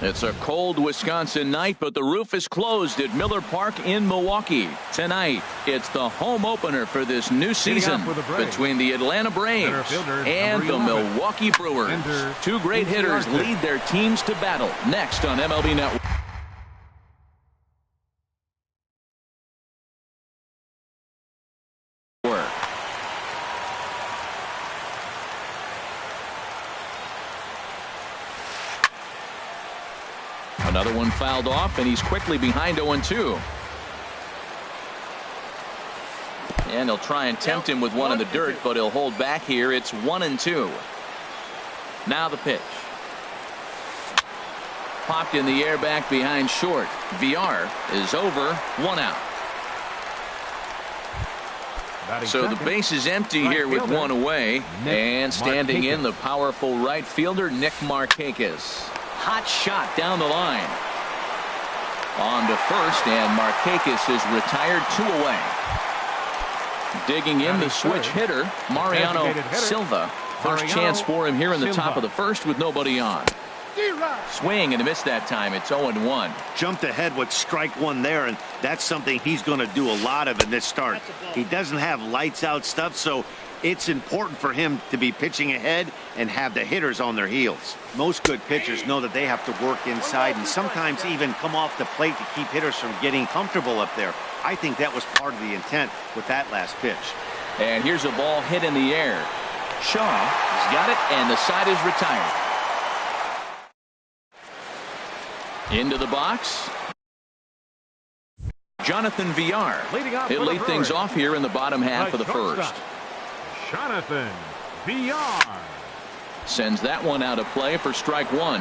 It's a cold Wisconsin night, but the roof is closed at Miller Park in Milwaukee. Tonight, it's the home opener for this new season between the Atlanta Braves and the Milwaukee Brewers. Two great hitters lead their teams to battle. Next on MLB Network. Another one fouled off, and he's quickly behind 0-2. And he'll try and tempt him with one in the dirt, but he'll hold back here. It's 1-2. Now the pitch. Popped in the air back behind short. VR is over. 1 out. So the base is empty here with 1 away. And standing in, the powerful right fielder, Nick Markakis. Hot shot down the line. On to first, and Markakis is retired, 2 away. Digging in the switch hitter, Mariano Silva. First chance for him here in the top of the first with nobody on. Swing and a miss that time. It's 0-1. Jumped ahead with strike 1 there, and that's something he's going to do a lot of in this start. He doesn't have lights out stuff, so it's important for him to be pitching ahead and have the hitters on their heels. Most good pitchers know that they have to work inside and sometimes even come off the plate to keep hitters from getting comfortable up there. I think that was part of the intent with that last pitch. And here's a ball hit in the air. Shaw has got it, and the side is retired. Into the box, Jonathan VR. He'll lead things off here in the bottom half of the first. Jonathan VR sends that one out of play for strike 1.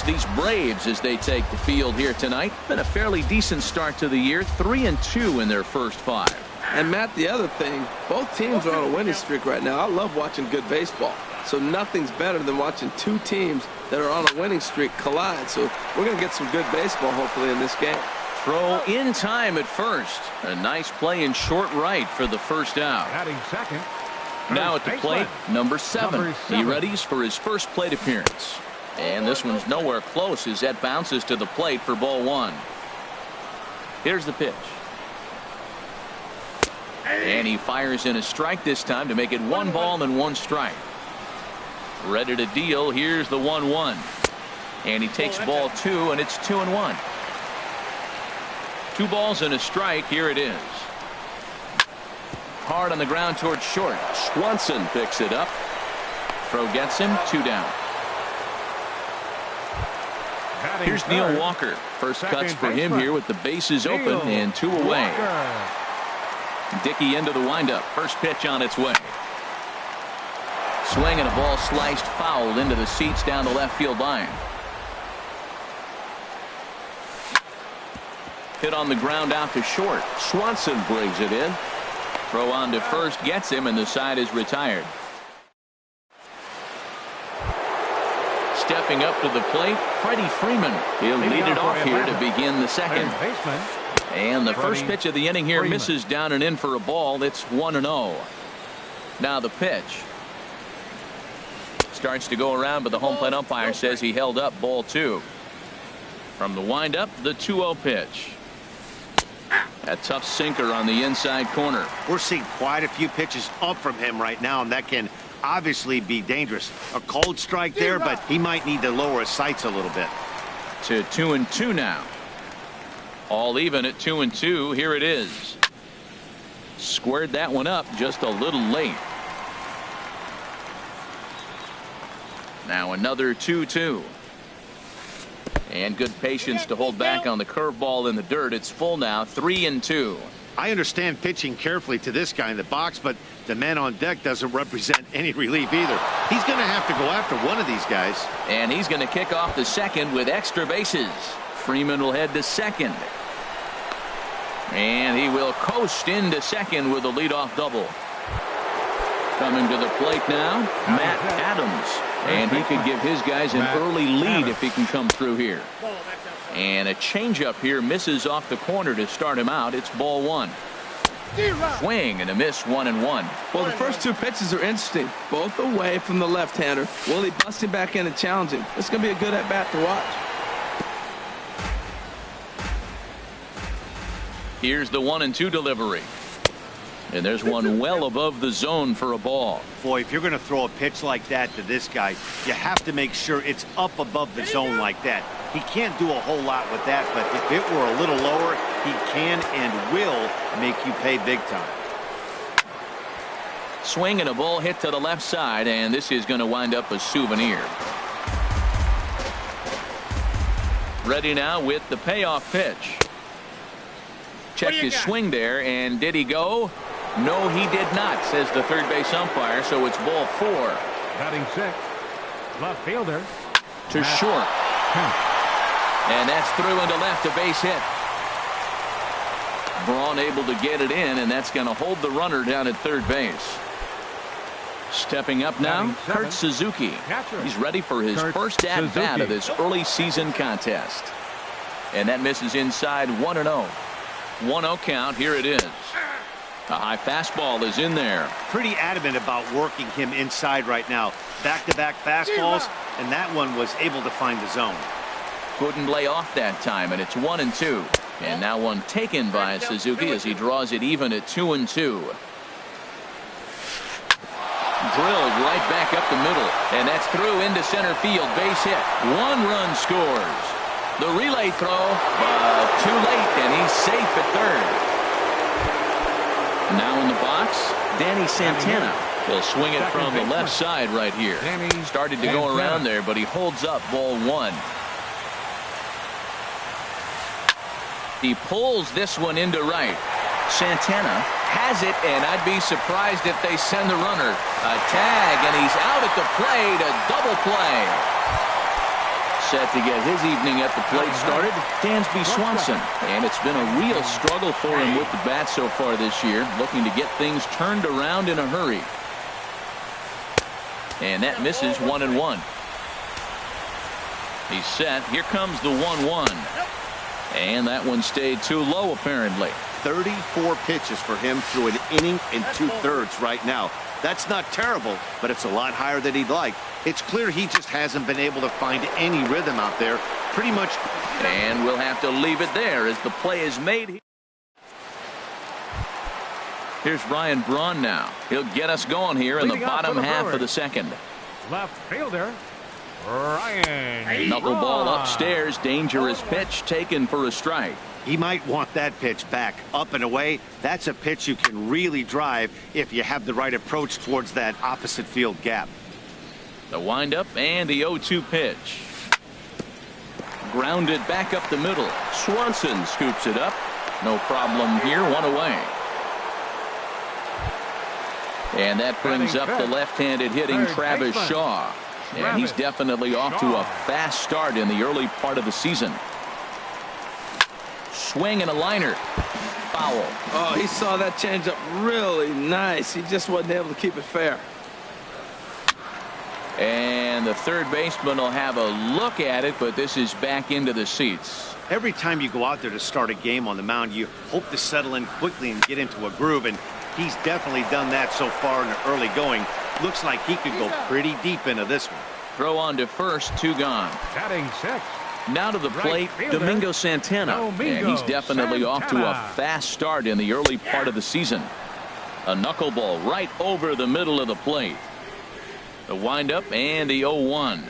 These Braves, as they take the field here tonight, been a fairly decent start to the year. 3-2 in their first 5. And Matt, the other thing, both teams are on a winning streak right now. I love watching good baseball. So nothing's better than watching two teams that are on a winning streak collide. So we're going to get some good baseball, hopefully, in this game. Throw in time at first. A nice play in short right for the first out. Batting second. Now at the plate, number 7. He readies for his first plate appearance. And this one's nowhere close as that bounces to the plate for ball 1. Here's the pitch. And he fires in a strike this time to make it 1 ball and 1 strike. Ready to deal. Here's the 1-1. And he takes ball 2, and it's 2-1. 2 balls and a strike. Here it is. Hard on the ground towards short. Swanson picks it up. Throw gets him. 2 down. Here's Neil Walker. First cuts for him here with the bases open and 2 away. Dickey into the windup. First pitch on its way. Swing and a ball sliced foul into the seats down the left field line. Hit on the ground out to short. Swanson brings it in. Throw on to first gets him, and the side is retired. Stepping up to the plate, Freddie Freeman. He'll lead it off here to begin the second. And the first pitch of the inning here misses down and in for a ball. It's 1-0. Now the pitch. Starts to go around, but the home plate umpire says he held up ball 2. From the windup, the 2-0 pitch. A tough sinker on the inside corner. We're seeing quite a few pitches up from him right now, and that can obviously be dangerous. A cold strike there, but he might need to lower his sights a little bit. To 2-2 now. All even at 2-2. Here it is. Squared that one up just a little late. Now another 2-2. And good patience to hold back on the curveball in the dirt. It's full now. 3-2. I understand pitching carefully to this guy in the box, but the man on deck doesn't represent any relief either. He's going to have to go after one of these guys. And he's going to kick off the second with extra bases. Freeman will head to second. And he will coast into second with a leadoff double. Coming to the plate now, Matt Adams. And he could give his guys an early lead if he can come through here. And a changeup here misses off the corner to start him out. It's ball 1. Swing and a miss, 1-1. Well, the first 2 pitches are interesting. Both away from the left-hander. Will he bust him back in and challenge him? It's going to be a good at-bat to watch. Here's the 1-2 delivery. And there's one well above the zone for a ball. Boy, if you're going to throw a pitch like that to this guy, you have to make sure it's up above the zone like that. He can't do a whole lot with that, but if it were a little lower, he can and will make you pay big time. Swing and a ball hit to the left side, and this is going to wind up a souvenir. Ready now with the payoff pitch. Checked his swing there, and did he go? No, he did not, says the third base umpire, so it's ball 4. Batting 6, left fielder. To short. And that's through into left, a base hit. Braun able to get it in, and that's going to hold the runner down at third base. Stepping up now, Kurt Suzuki. He's ready for his first at-bat of this early season contest. And that misses inside 1-0. 1-0 count. Here it is. A high fastball is in there. Pretty adamant about working him inside right now. Back-to-back fastballs, and that one was able to find the zone. Couldn't lay off that time, and it's 1-2. And now one taken by Suzuki as he draws it even at 2-2. Drilled right back up the middle, and that's through into center field. Base hit. 1 run scores. The relay throw, too late, and he's safe at third. Now in the box, Danny Santana. He'll swing it from the left side right here. Started to go around there, but he holds up ball 1. He pulls this one into right. Santana has it, and I'd be surprised if they send the runner. A tag, and he's out at the plate. A double play. Set to get his evening at the plate started, Dansby Swanson. And it's been a real struggle for him with the bat so far this year, looking to get things turned around in a hurry. And that misses 1-1. He's set. Here comes the 1-1. And that one stayed too low, apparently. 34 pitches for him through an inning and 2/3 right now. That's not terrible, but it's a lot higher than he'd like. It's clear he just hasn't been able to find any rhythm out there. Pretty much. And we'll have to leave it there as the play is made. Here's Ryan Braun now. He'll get us going here in the bottom half of the second. Left fielder, Ryan. Knuckleball upstairs. Dangerous pitch taken for a strike. He might want that pitch back. Up and away, that's a pitch you can really drive if you have the right approach towards that opposite field gap. The windup and the 0-2 pitch. Grounded back up the middle. Swanson scoops it up. No problem here. 1 away. And that brings up the left-handed hitting Travis Shaw. And he's definitely off to a fast start in the early part of the season. Swing and a liner. Foul. Oh, he saw that changeup really nice. He just wasn't able to keep it fair. And the third baseman will have a look at it, but this is back into the seats. Every time you go out there to start a game on the mound, you hope to settle in quickly and get into a groove, and he's definitely done that so far in the early going. Looks like he could go pretty deep into this one. Throw on to first, 2 gone. Batting 6. Now to the plate, Domingo Santana. And he's definitely off to a fast start in the early part of the season. A knuckleball right over the middle of the plate. The windup and the 0-1.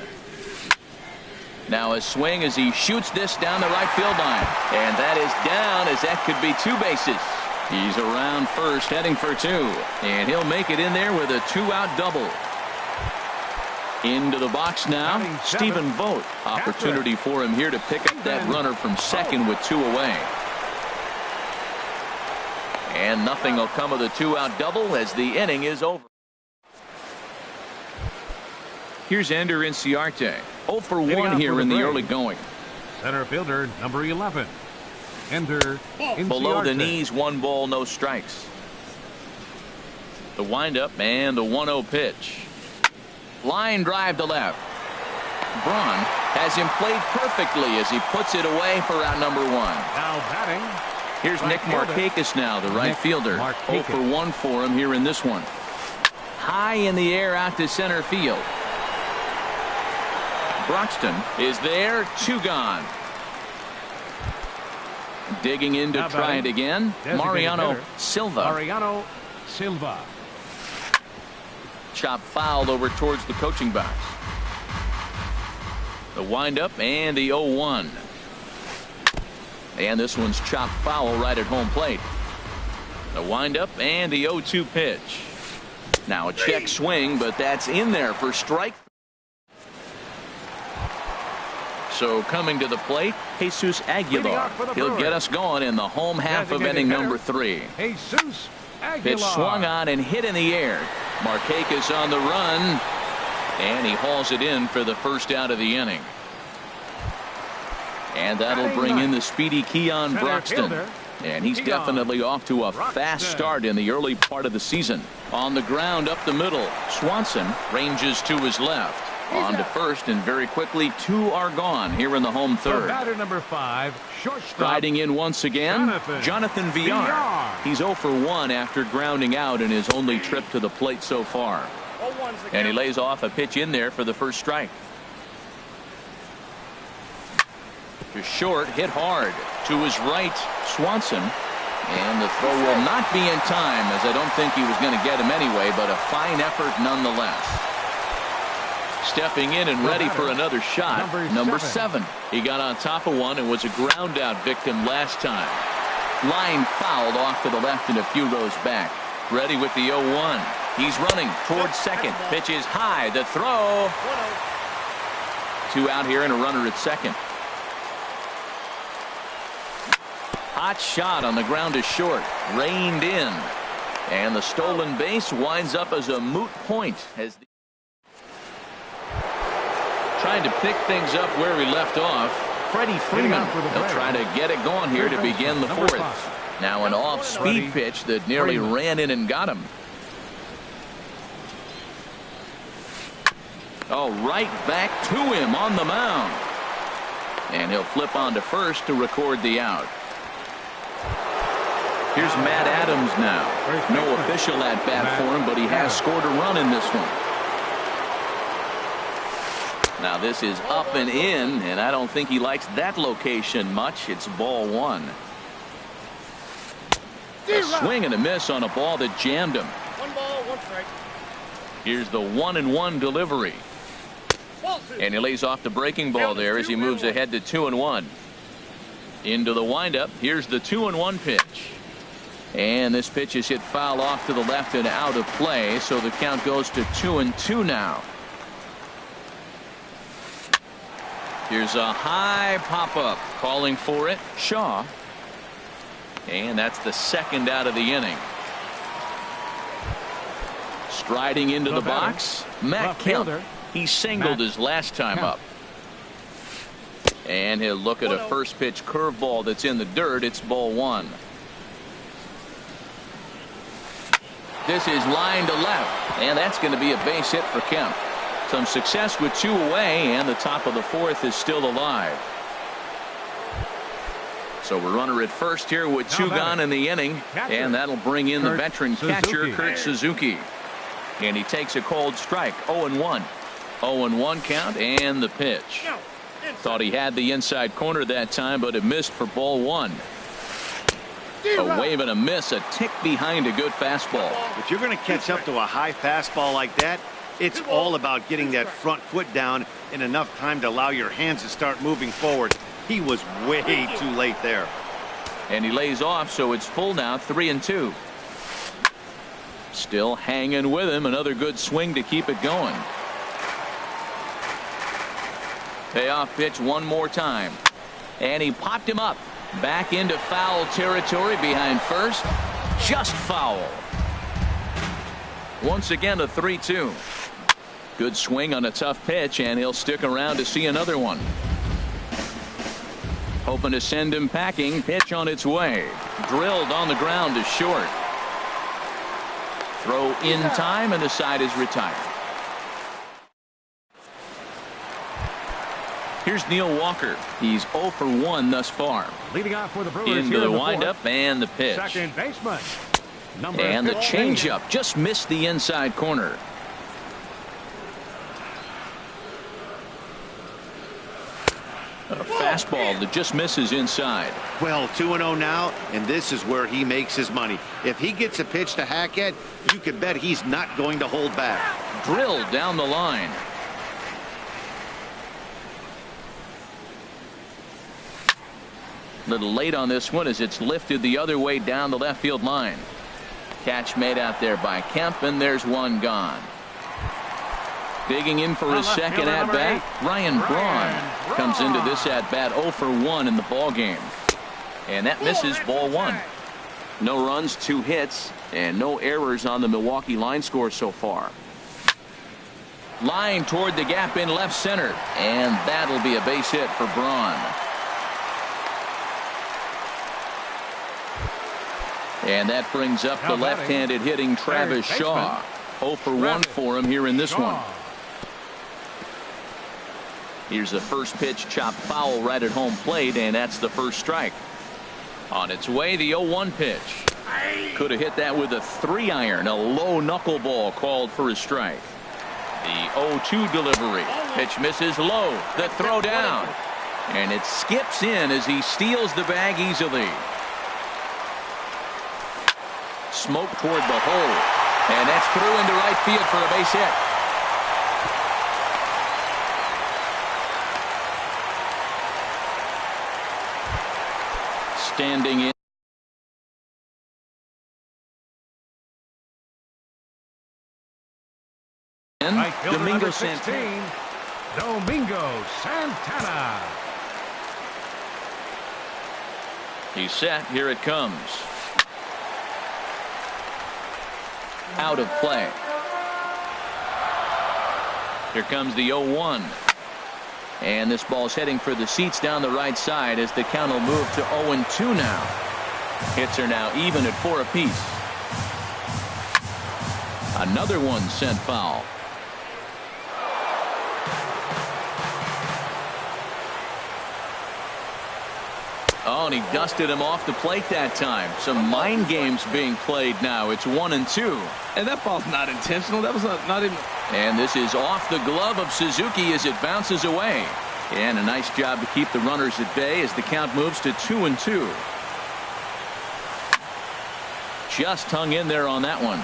Now a swing as he shoots this down the right field line. And that is down, as that could be 2 bases. He's around first, heading for 2. And he'll make it in there with a 2-out double. Into the box now, Stephen Vogt. Opportunity for him here to pick up that runner from second with 2 away. And nothing will come of the 2-out double as the inning is over. Here's Ender Inciarte. 0 for 1 here in the early going. Center fielder, number 11. Ender Inciarte. Below the knees, 1 ball, no strikes. The windup and the 1-0 pitch. Line drive to left. Braun has him played perfectly as he puts it away for out number 1. Now batting. Here's Nick Markakis now, the right fielder. 0 for 1 for him here in this one. High in the air out to center field. Broxton is there, 2 gone. Digging in to try it again, Mariano Silva. Chop foul over towards the coaching box. The windup and the 0-1. And this one's chopped foul right at home plate. The windup and the 0-2 pitch. Now a check swing, but that's in there for strike. So coming to the plate, Jesus Aguilar. He'll get us going in the home half of inning number 3. Jesus Aguilar. Pitch swung on and hit in the air. Markakis on the run, and he hauls it in for the first out of the inning. And that'll bring in the speedy Keon Broxton. And he's definitely off to a fast start in the early part of the season. On the ground up the middle, Swanson ranges to his left. On to first, and very quickly 2 are gone here in the home third. Batter number 5, shortstop. Striding in once again, Jonathan Villar. He's 0 for 1 after grounding out in his only trip to the plate so far. And he lays off a pitch in there for the first strike. To short, hit hard. To his right, Swanson. And the throw will not be in time, as I don't think he was going to get him anyway, but a fine effort nonetheless. Stepping in and ready for another shot, number 7. He got on top of one and was a ground out victim last time. Line fouled off to the left and a few rows back. Ready with the 0-1. He's running towards second. Pitch is high. The throw. 2 out here and a runner at second. Hot shot on the ground is short. Reined in. And the stolen base winds up as a moot point as the trying to pick things up where he left off. Freddie Freeman. He'll try to get it going here to begin the 4th. Now an off-speed pitch that nearly ran in and got him. Oh, right back to him on the mound. And he'll flip on to first to record the out. Here's Matt Adams now. No official at-bat for him, but he has scored a run in this one. Now this is up and in, and I don't think he likes that location much. It's ball 1. A swing and a miss on a ball that jammed him. 1 ball, 1 strike. Here's the 1-1 delivery. And he lays off the breaking ball there as he moves ahead to 2-1. Into the windup. Here's the 2-1 pitch. And this pitch is hit foul off to the left and out of play, so the count goes to 2-2 now. Here's a high pop-up. Calling for it, Shaw. And that's the second out of the inning. Striding into the box, Matt Kemp. He singled his last time up. And he'll look at a first pitch curveball that's in the dirt. It's ball 1. This is line to left, and that's going to be a base hit for Kemp. Some success with 2 away, and the top of the 4th is still alive. So we're runner at first here with 2 gone in the inning, and that'll bring in the veteran catcher, Kurt Suzuki. And he takes a cold strike. 0-1. 0-1 count, and the pitch. Thought he had the inside corner that time, but it missed for ball 1. A wave and a miss, a tick behind a good fastball. If you're going to catch up to a high fastball like that, it's all about getting that front foot down in enough time to allow your hands to start moving forward. He was way too late there. And he lays off, so it's full now, 3-2. Still hanging with him. Another good swing to keep it going. Payoff pitch one more time. And he popped him up. Back into foul territory behind first. Just foul. Once again a 3-2. Good swing on a tough pitch, and he'll stick around to see another one. Hoping to send him packing. Pitch on its way. Drilled on the ground to short. Throw in time, and the side is retired. Here's Neil Walker. He's 0 for 1 thus far. Leading off for the Brewers into the windup and the pitch. Second baseman. And the changeup just missed the inside corner. A fastball that just misses inside. Well, 2-0 now, and this is where he makes his money. If he gets a pitch to hack at, you can bet he's not going to hold back. Drilled down the line. Little late on this one as it's lifted the other way down the left field line. Catch made out there by Kemp, and there's one gone. Digging in for his second at-bat, Ryan Braun comes into this at-bat 0 for 1 in the ball game. And that misses ball 1. No runs, 2 hits, and no errors on the Milwaukee line score so far. Line toward the gap in left center, and that'll be a base hit for Braun. And that brings up the left-handed hitting Travis Shaw. 0 for 1 for him here in this one. Here's the first pitch, chopped foul right at home plate, and that's the first strike. On its way, the 0-1 pitch. Could have hit that with a 3-iron, a low knuckleball called for a strike. The 0-2 delivery. Pitch misses low. The throw down. And it skips in as he steals the bag easily. Smoke toward the hole. And that's through into right field for a base hit. Standing in. Domingo Santana. He's set. Here it comes. Out of play. Here comes the 0-1. And this ball's heading for the seats down the right side as the count will move to 0-2 now. Hits are now even at 4 apiece. Another one sent foul. Oh, and he dusted him off the plate that time. Some mind games being played now. It's 1-2. And that ball's not intentional. That was not even. And this is off the glove of Suzuki as it bounces away. And a nice job to keep the runners at bay as the count moves to 2-2. Just hung in there on that one.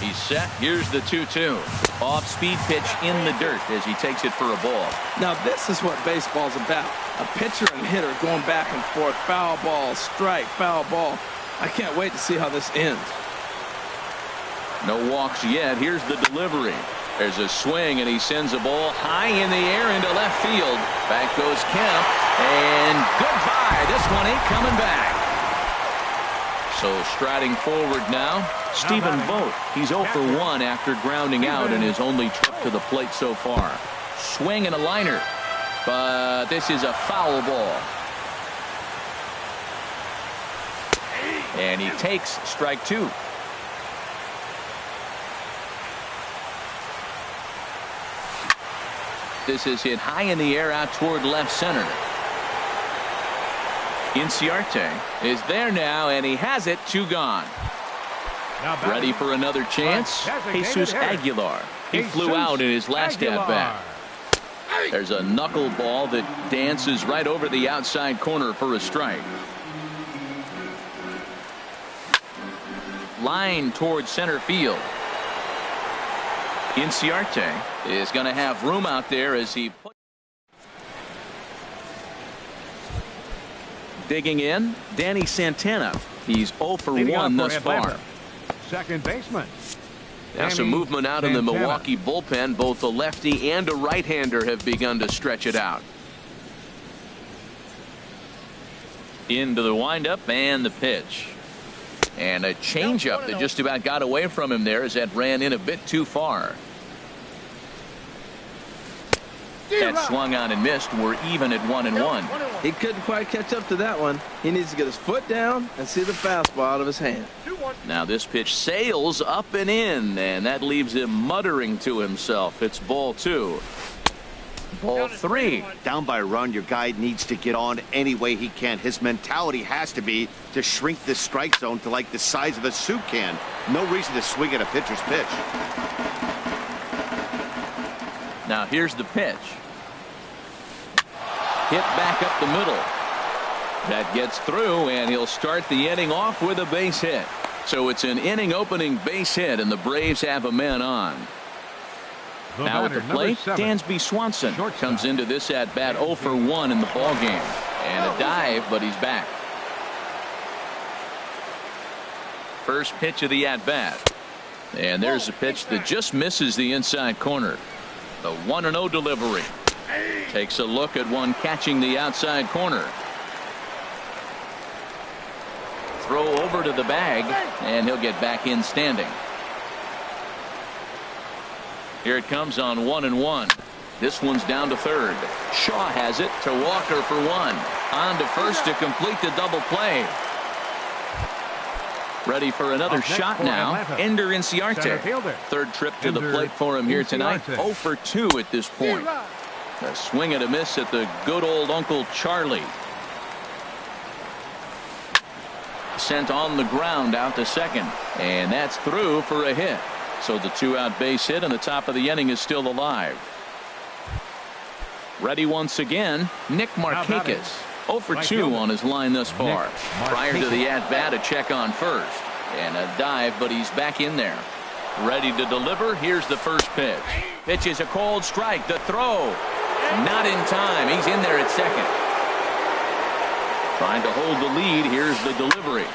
He's set. Here's the 2-2. Off-speed pitch in the dirt as he takes it for a ball. Now this is what baseball's about. A pitcher and hitter going back and forth. Foul ball, strike, foul ball. I can't wait to see how this ends. No walks yet. Here's the delivery. There's a swing, and he sends a ball high in the air into left field. Back goes Kemp, and goodbye. This one ain't coming back. So striding forward now, Stephen Vogt. He's 0 for 1 after grounding out in his only trip to the plate so far. Swing and a liner, but this is a foul ball. And he takes strike 2. This is hit high in the air out toward left center. Inciarte is there now, and he has it. 2 gone. Ready for another chance? Jesus Aguilar. He flew out in his last at-bat. There's a knuckleball that dances right over the outside corner for a strike. Line towards center field. Inciarte is going to have room out there as he digging in. Danny Santana. He's 0 for 1 thus far. Second baseman. Now some movement out in the Milwaukee bullpen. Both a lefty and a right-hander have begun to stretch it out. Into the windup and the pitch. And a changeup that just about got away from him there as that ran in a bit too far. That swung on and missed. We're even at 1-1. He couldn't quite catch up to that one. He needs to get his foot down and see the fastball out of his hand. Now this pitch sails up and in, and that leaves him muttering to himself. It's ball 2. Ball 3. Down by a run, your guy needs to get on any way he can. His mentality has to be to shrink this strike zone to like the size of a soup can. No reason to swing at a pitcher's pitch. Now here's the pitch. Hit back up the middle. That gets through, and he'll start the inning off with a base hit. So it's an inning opening base hit, and the Braves have a man on. Now at the plate, Dansby Swanson comes into this at bat 0 for 1 in the ball game, and a dive, but he's back. First pitch of the at bat, and there's a pitch that just misses the inside corner. The 1-0 delivery. Takes a look at one catching the outside corner. Throw over to the bag, and he'll get back in standing. Here it comes on 1-1. This one's down to third. Shaw has it to Walker for 1. On to first to complete the double play. Ready for another shot now. Ender Inciarte. Third trip to the plate for him here tonight. 0 for 2 at this point. A swing and a miss at the good old Uncle Charlie. Sent on the ground out to second, and that's through for a hit. So the 2-out base hit, and the top of the inning is still alive. Ready once again, Nick Markakis. 0 for 2 on his line thus far. Prior to the at-bat, a check on first. And a dive, but he's back in there. Ready to deliver. Here's the first pitch. Pitch is a cold strike. The throw. Not in time. He's in there at second. Trying to hold the lead. Here's the delivery.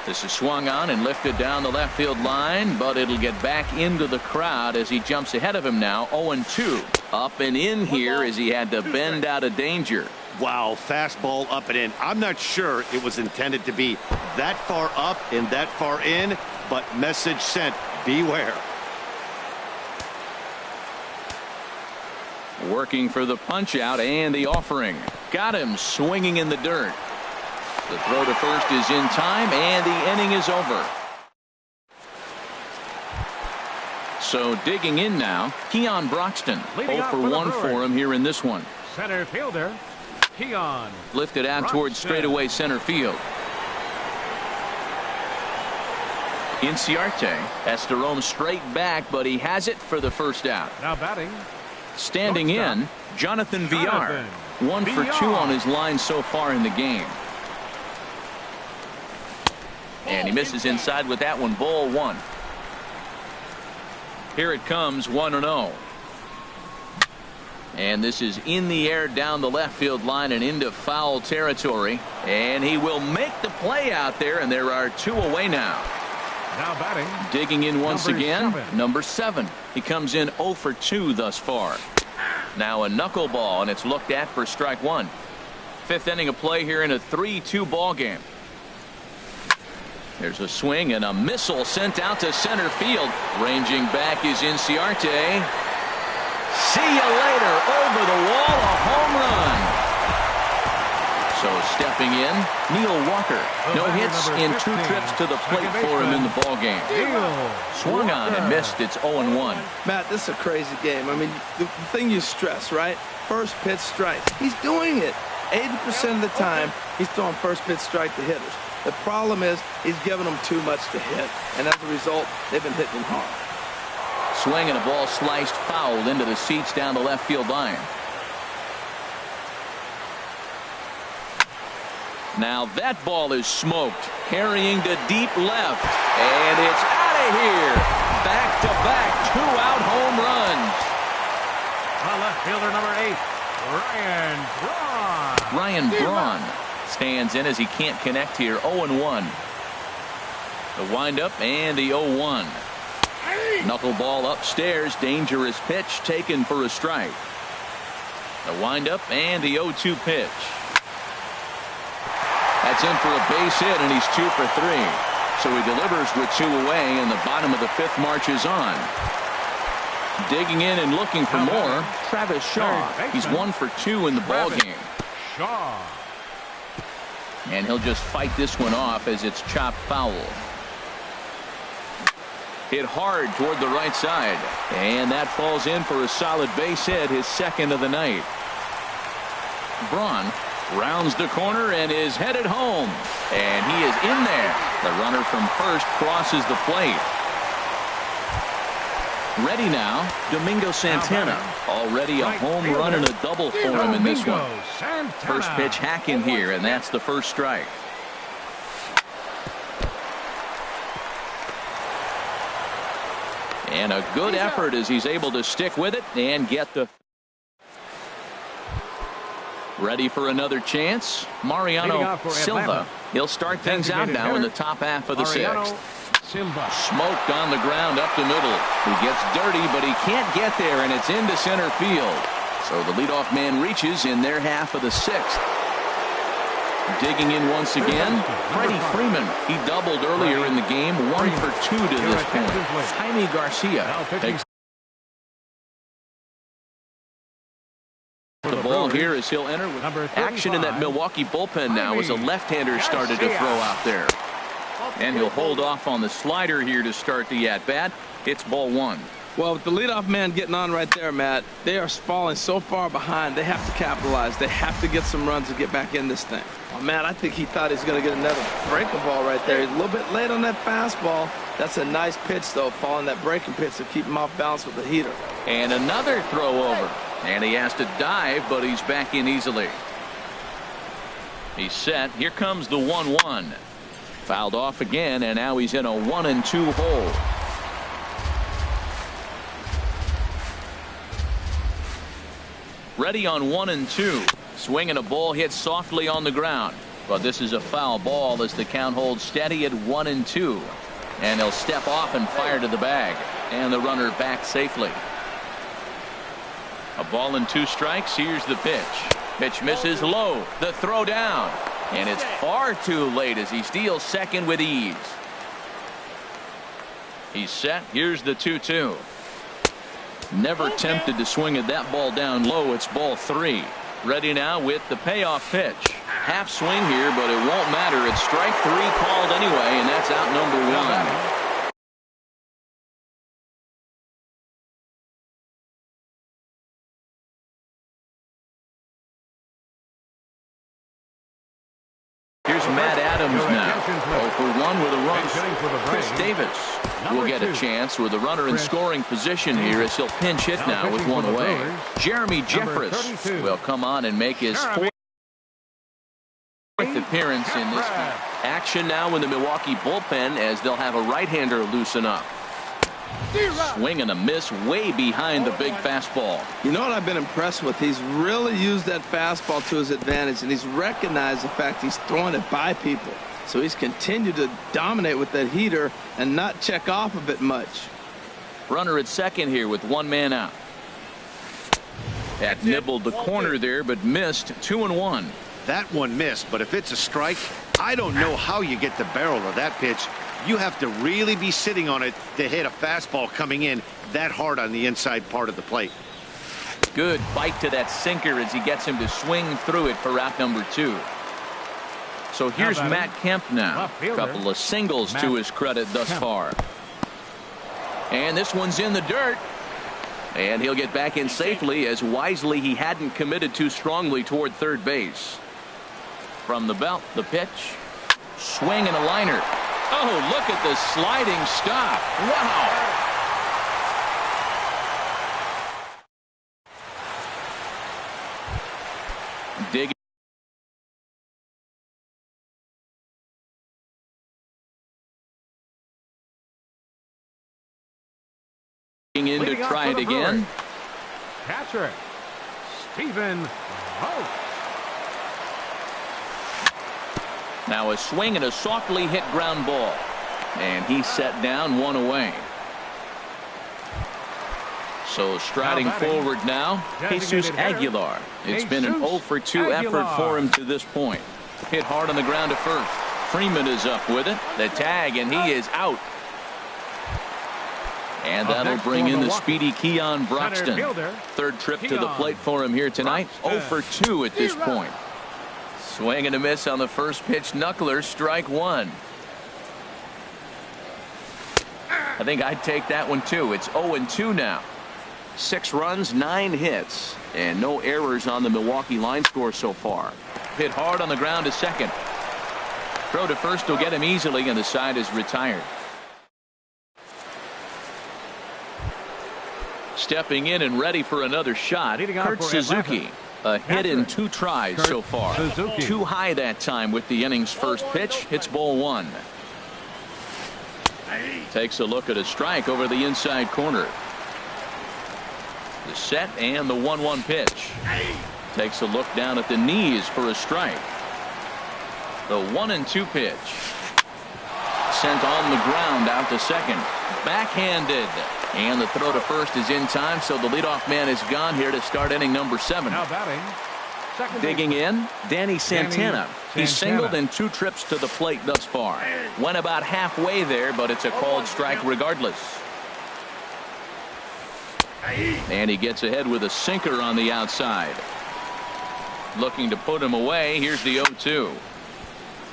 This is swung on and lifted down the left field line, but it'll get back into the crowd as he jumps ahead of him now. 0-2. Up and in here as he had to bend out of danger. Wow, fastball up and in. I'm not sure it was intended to be that far up and that far in, but message sent. Beware. Working for the punch out and the offering. Got him swinging in the dirt. The throw to first is in time, and the inning is over. So digging in now, Keon Broxton. 0 for 1 for him here in this one. Center fielder, Keon. Lifted out towards straightaway center field. Inciarte has to roam straight back, but he has it for the first out. Now batting. Standing in, Jonathan Villar. 1 for 2 on his line so far in the game. And he misses inside with that one. Ball 1. Here it comes, 1-0. And this is in the air down the left field line and into foul territory. And he will make the play out there, and there are 2 away now. Now batting. Digging in once again, number 7. He comes in 0 for 2 thus far. Now a knuckleball, and it's looked at for strike 1. 5th inning of play here in a 3-2 ball game. There's a swing and a missile sent out to center field. Ranging back is Inciarte. See you later. Over the wall, a home run. So stepping in, Neil Walker. No hits in 2 trips to the plate for him in the ball game. Swung on and missed. It's 0-1. Matt, this is a crazy game. I mean, the thing you stress, right? First pitch strike. He's doing it. 80% of the time, he's throwing first pitch strike to hitters. The problem is he's giving them too much to hit, and as a result, they've been hitting him hard. Swing and a ball sliced foul into the seats down the left field line. Now that ball is smoked, carrying to deep left, and it's out of here. Back-to-back 2-out home runs. Left fielder number 8, Ryan Braun. Ryan Braun stands in as he can't connect here. 0-1. The windup and the 0-1. Knuckleball upstairs. Dangerous pitch taken for a strike. The windup and the 0-2 pitch. That's in for a base hit, and he's 2 for 3. So he delivers with 2 away, and the bottom of the 5th marches on. Digging in and looking for more, Travis Shaw. He's 1 for 2 in the ball game. Shaw. And he'll just fight this one off as it's chopped foul. Hit hard toward the right side, and that falls in for a solid base hit, his 2nd of the night. Braun rounds the corner and is headed home, and he is in there. The runner from first crosses the plate. Ready now, Domingo Santana. Already a home run and a double for him in this one. First pitch hacking here, and that's the first strike. And a good effort as he's able to stick with it and get the... Ready for another chance. Mariano Silva. He'll start things out now in the top half of the sixth. Smoked on the ground up the middle. He gets dirty, but he can't get there, and it's into center field. So the leadoff man reaches in their half of the sixth. Digging in once again, Freddie Freeman. He doubled earlier in the game, 1 for 2 to this point. Jaime Garcia takes the ball here as he'll enter with action in that Milwaukee bullpen now as a left-hander started to throw out there. And he'll hold off on the slider here to start the at-bat. It's ball 1. Well, with the leadoff man getting on right there, Matt, they are falling so far behind. They have to capitalize. They have to get some runs to get back in this thing. Oh, man, I think he thought he was going to get another breaking ball right there. He's a little bit late on that fastball. That's a nice pitch, though, following that breaking pitch to keep him off balance with the heater. And another throw over. And he has to dive, but he's back in easily. He's set. Here comes the 1-1. Fouled off again, and now he's in a 1-2 hole. Ready on 1-2. Swinging a ball hit softly on the ground. But this is a foul ball as the count holds steady at 1-2. And he'll step off and fire to the bag. And the runner back safely. A ball and 2 strikes. Here's the pitch. Pitch misses low. The throw down. And it's far too late as he steals second with ease. He's set. Here's the 2-2. Never tempted to swing at that ball down low. It's ball 3. Ready now with the payoff pitch. Half swing here, but it won't matter. It's strike 3 called anyway, and that's out number 1. Here's Matt Adams now. 0 for 1 with a run. Chris Davis will get a chance with a runner in scoring position here as he'll pinch hit now with 1 away. Jeremy Jeffress will come on and make his 4th appearance in this game. Action now in the Milwaukee bullpen as they'll have a right-hander loosen up. Swing and a miss way behind the big fastball. You know what I've been impressed with? He's really used that fastball to his advantage, and he's recognized the fact he's throwing it by people. So he's continued to dominate with that heater and not check off of it much. Runner at second here with 1 man out. That nibbled the corner there, but missed. 2-1. That one missed, but if it's a strike, I don't know how you get the barrel of that pitch. You have to really be sitting on it to hit a fastball coming in that hard on the inside part of the plate. Good bite to that sinker as he gets him to swing through it for out number 2. So here's Matt Kemp now. A couple of singles to his credit thus far. And this one's in the dirt. And he'll get back in safely as wisely he hadn't committed too strongly toward third base. From the belt, the pitch. Swing and a liner. Oh, look at the sliding stop. Wow. Digging in to try it again. Catcher Stephen Vogt. Now a swing and a softly hit ground ball. And he's set down 1 away. So striding forward now, Jesus Aguilar. It's been an 0 for 2 effort for him to this point. Hit hard on the ground to first. Freeman is up with it. The tag, and he is out. And that'll bring in the speedy Keon Broxton. 3rd trip to the plate for him here tonight. 0 for 2 at this point. Swing and a miss on the first pitch. Knuckler, strike 1. I think I'd take that one too. It's 0-2 now. 6 runs, 9 hits, and no errors on the Milwaukee line score so far. Hit hard on the ground to second. Throw to first will get him easily, and the side is retired. stepping in and ready for another shot. Kurt Suzuki. A hit in 2 tries so far. Too high that time with the inning's first pitch. Hits ball 1. Takes a look at a strike over the inside corner. The set and the 1-1 pitch. Takes a look down at the knees for a strike. The 1-2 pitch. Sent on the ground out to second. Backhanded. And the throw to first is in time, so the leadoff man is gone here to start inning number 7. Now batting. Digging in, Danny Santana. He's singled in 2 trips to the plate thus far. Went about halfway there, but it's a called strike regardless. And he gets ahead with a sinker on the outside. Looking to put him away. Here's the 0-2.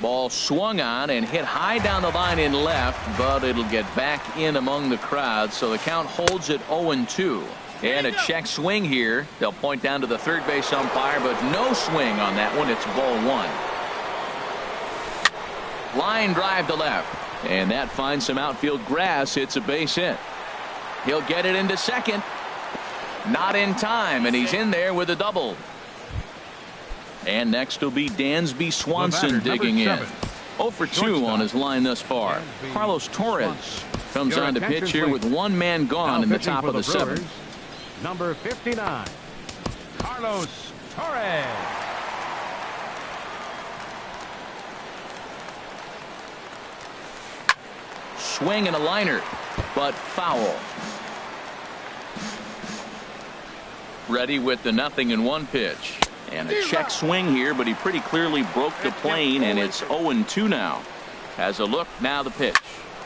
Ball swung on and hit high down the line in left, but it'll get back in among the crowd, so the count holds at 0-2. And a check swing here. They'll point down to the third base umpire, but no swing on that one. It's ball 1. Line drive to left, and that finds some outfield grass. It's a base hit. He'll get it into second. Not in time, and he's in there with a double. And next will be Dansby Swanson digging in. 0 for 2 on his line thus far. Carlos Torres comes on to pitch here with 1 man gone in the top of the 7th. Number 59, Carlos Torres. Swing and a liner, but foul. Ready with the 0-1 pitch. And a check swing here, but he pretty clearly broke the plane, and it's 0-2 now. Has a look, now the pitch.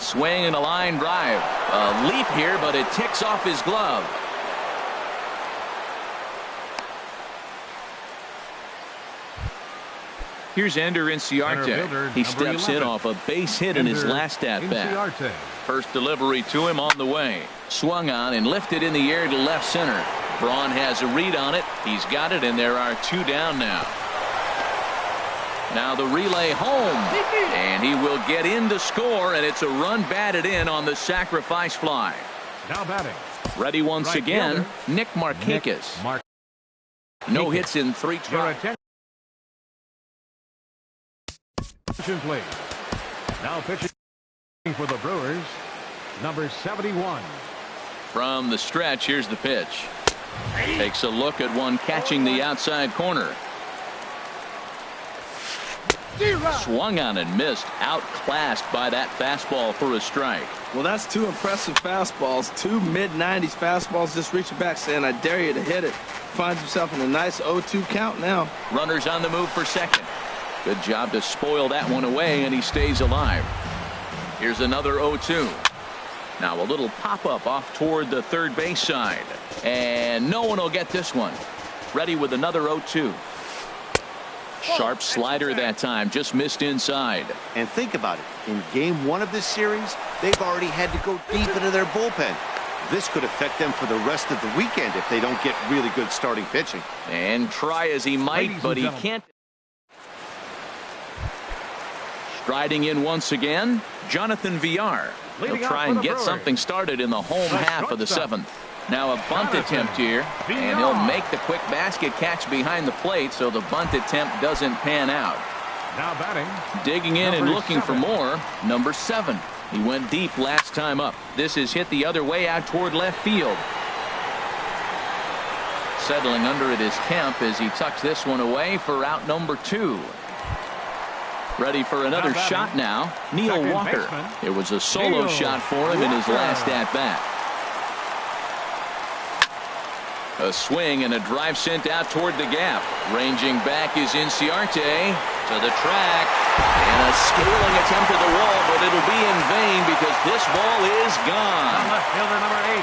Swing and a line drive. A leap here, but it ticks off his glove. Here's Ender Inciarte. He steps in off a base hit in his last at-bat. First delivery to him on the way. Swung on and lifted in the air to left center. Braun has a read on it. He's got it, and there are 2 down now. Now the relay home, and he will get in to score, and it's a run batted in on the sacrifice fly. Now batting. Ready once again, Nick Markakis. No hits in 3 tries. Please. Now pitching for the Brewers, number 71. From the stretch, here's the pitch. Takes a look at one catching the outside corner. Swung on and missed. Outclassed by that fastball for a strike. Well, that's 2 impressive fastballs. 2 mid-90s fastballs just reaching back saying, I dare you to hit it. Finds himself in a nice 0-2 count now. Runners on the move for second. Good job to spoil that one away, and he stays alive. Here's another 0-2. Now a little pop-up off toward the third base side. And no one will get this one. Ready with another 0-2. Sharp slider that time. Just missed inside. And think about it. In game 1 of this series, they've already had to go deep into their bullpen. This could affect them for the rest of the weekend if they don't get really good starting pitching. And try as he might, but he can't. Striding in once again, Jonathan Villar. He'll try and get something started in the home half of the 7th. Now a bunt attempt here, and he'll make the quick basket catch behind the plate, so the bunt attempt doesn't pan out. Now batting. Digging in and looking for more, number 7. He went deep last time up. This is hit the other way out toward left field. Settling under it is Kemp as he tucks this one away for out number 2. Ready for another shot now, Neil Walker. It was a solo shot for him in his last at-bat. A swing and a drive sent out toward the gap. Ranging back is Inciarte to the track. And a scaling attempt at the wall, but it'll be in vain because this ball is gone. Left fielder number 8,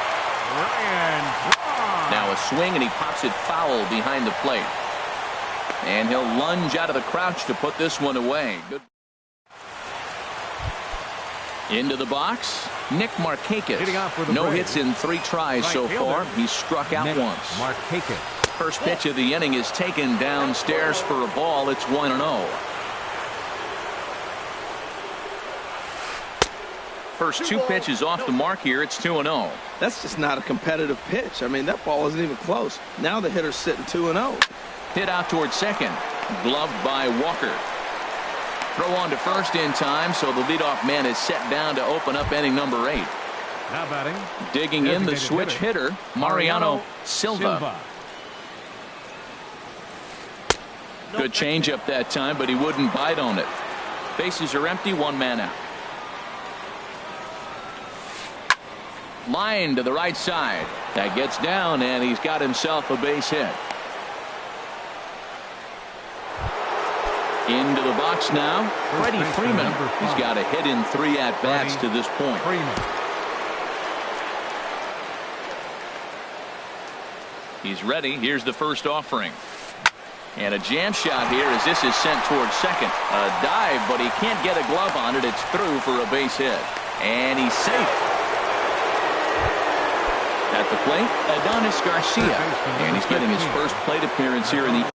Ryan Braun. Now a swing, and he pops it foul behind the plate. And he'll lunge out of the crouch to put this one away. Good. Into the box, Nick Markakis. No hits in 3 tries so far. He's struck out once. Markakis. First pitch of the inning is taken downstairs for a ball. It's 1-0. First two pitches off the mark here. It's 2-0. That's just not a competitive pitch. I mean, that ball isn't even close. Now the hitter's sitting 2-0. Hit out towards second. Gloved by Walker. Throw on to first in time, so the leadoff man is set down to open up inning number 8. Now batting. Digging in the switch hitter, Mariano Silva. Good changeup that time, but he wouldn't bite on it. Bases are empty, one man out. Line to the right side. That gets down, and he's got himself a base hit. Into the box now, Freddie Freeman. He's got a hit in 3 at-bats to this point. He's ready. Here's the first offering. And a jam shot here as this is sent towards second. A dive, but he can't get a glove on it. It's through for a base hit. And he's safe. At the plate, Adonis Garcia. And he's getting his first plate appearance here in the...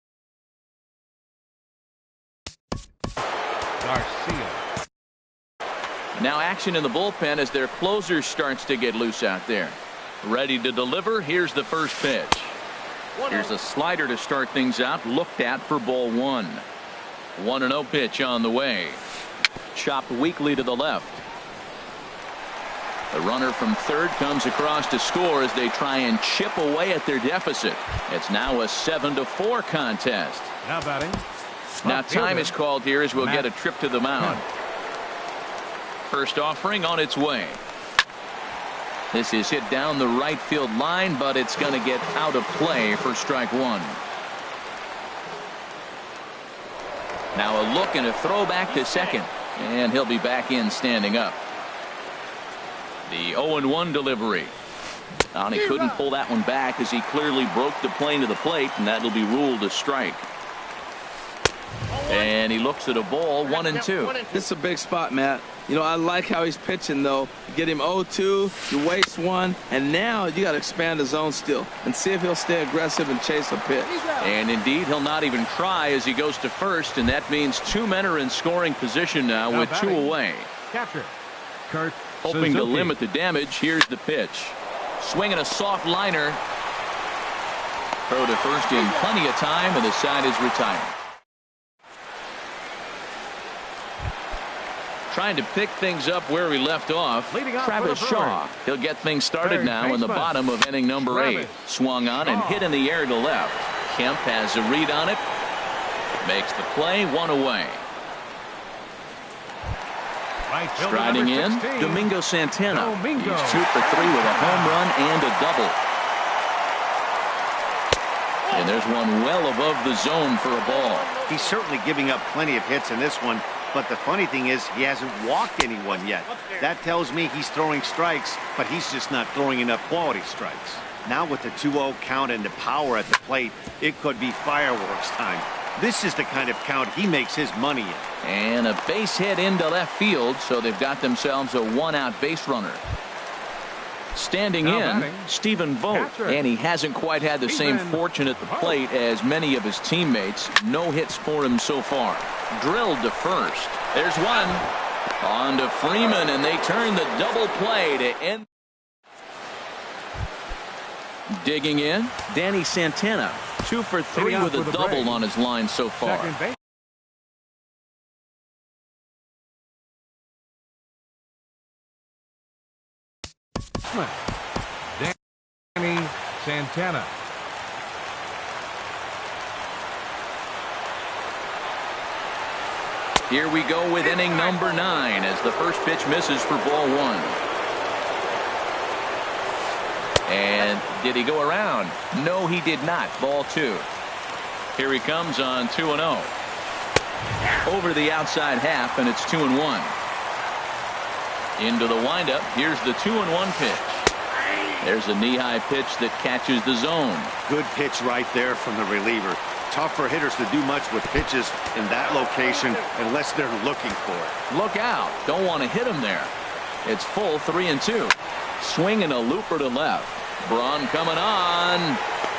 Garcia. Now action in the bullpen as their closer starts to get loose out there. Ready to deliver. Here's the first pitch. Here's a slider to start things out. Looked at for ball 1. 1-0 pitch on the way. Chopped weakly to the left. The runner from third comes across to score as they try and chip away at their deficit. It's now a 7-4 contest. Now batting. Now time is called here as we'll get a trip to the mound. First offering on its way. This is hit down the right field line, but it's going to get out of play for strike 1. Now a look and a throw back to second, and he'll be back in standing up. The 0-1 delivery. And he couldn't pull that one back as he clearly broke the plane to the plate, and that'll be ruled a strike. And he looks at a ball, 1-2. This is a big spot, Matt. You know, I like how he's pitching, though. You get him 0-2, you waste 1, and now you got to expand the zone still and see if he'll stay aggressive and chase a pitch. And indeed, he'll not even try as he goes to first, and that means 2 men are in scoring position now with 2 away. Catcher Kurt Hoping Suzuki. to limit the damage. Here's the pitch. Swinging a soft liner. Throw to first in plenty of time, and the side is retired. Trying to pick things up where we left off. Travis Shaw. He'll get things started now in the bottom of inning number 8. Swung on and hit in the air to left. Kemp has a read on it. Makes the play, 1 away. Striding in, Domingo Santana. He's 2 for 3 with a home run and a double. And there's one well above the zone for a ball. He's certainly giving up plenty of hits in this one, but the funny thing is he hasn't walked anyone yet. That tells me he's throwing strikes, but he's just not throwing enough quality strikes. Now with the 2-0 count and the power at the plate, it could be fireworks time. This is the kind of count he makes his money in. And a base hit into left field, so they've got themselves a 1-out base runner. Standing in, Stephen Vogt, and he hasn't quite had the same fortune at the plate as many of his teammates. No hits for him so far. Drilled to first. There's one. On to Freeman, and they turn the double play to end. Digging in, Danny Santana. 2 for 3 with a double on his line so far. Danny Santana. Here we go with inning number 9 as the first pitch misses for ball 1. And did he go around? No, he did not. Ball 2. Here he comes on 2-0. Over the outside half, and it's 2-1. Into the windup. Here's the 2-1 pitch. There's a knee-high pitch that catches the zone. Good pitch right there from the reliever. Tough for hitters to do much with pitches in that location unless they're looking for it. Look out. Don't want to hit him there. It's full 3-2. Swinging a looper to left. Braun coming on.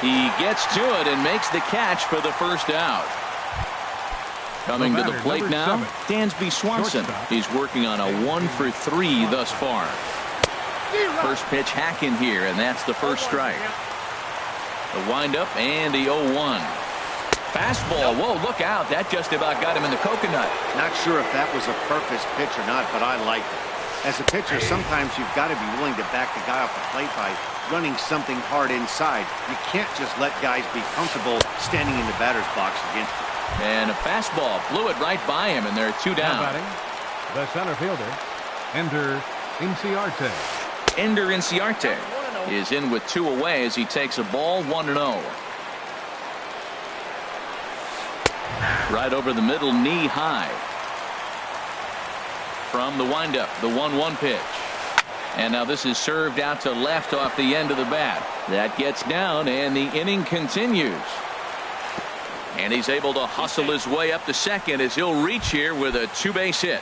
He gets to it and makes the catch for the first out. Coming to the plate now, Dansby Swanson. He's working on a 1 for 3 thus far. First pitch hack in here, and that's the first strike. The windup and the 0-1. Fastball. Whoa, look out. That just about got him in the coconut. Not sure if that was a purpose pitch or not, but I like it. As a pitcher, sometimes you've got to be willing to back the guy off the plate by running something hard inside. You can't just let guys be comfortable standing in the batter's box against you. And a fastball blew it right by him, and they're 2 down. Batting, the center fielder, Ender Inciarte. Ender Inciarte is in with 2 away as he takes a ball 1-0. Right over the middle, knee high. From the windup, the 1-1 pitch. And now this is served out to left off the end of the bat. That gets down, and the inning continues. And he's able to hustle his way up to second as he'll reach here with a 2-base hit.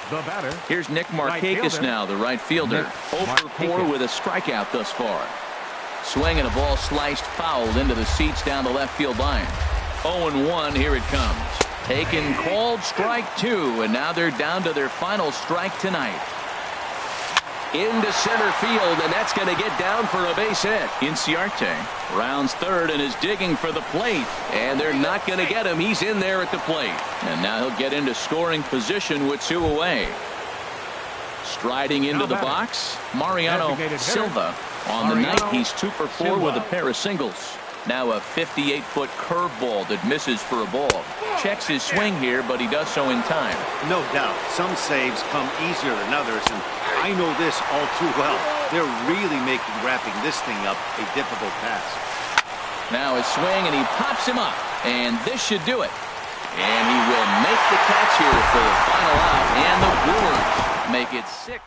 The batter. Here's Nick Markakis now, the right fielder. 0 for 4 with a strikeout thus far. Swing and a ball sliced fouled into the seats down the left field line. 0-1, here it comes. Taken, called, strike 2, and now they're down to their final strike tonight. Into center field, and that's going to get down for a base hit. Inciarte rounds third and is digging for the plate, and they're not going to get him. He's in there at the plate, and now he'll get into scoring position with 2 away. Striding into the box, Mariano Silva. On the night, he's 2 for 4 with a pair of singles. Now a 58-foot curveball that misses for a ball. Checks his swing here, but he does so in time. No doubt. Some saves come easier than others, and I know this all too well. They're really making wrapping this thing up a difficult task. Now a swing, and he pops him up, and this should do it. And he will make the catch here for the final out, and the Brewers make it 6.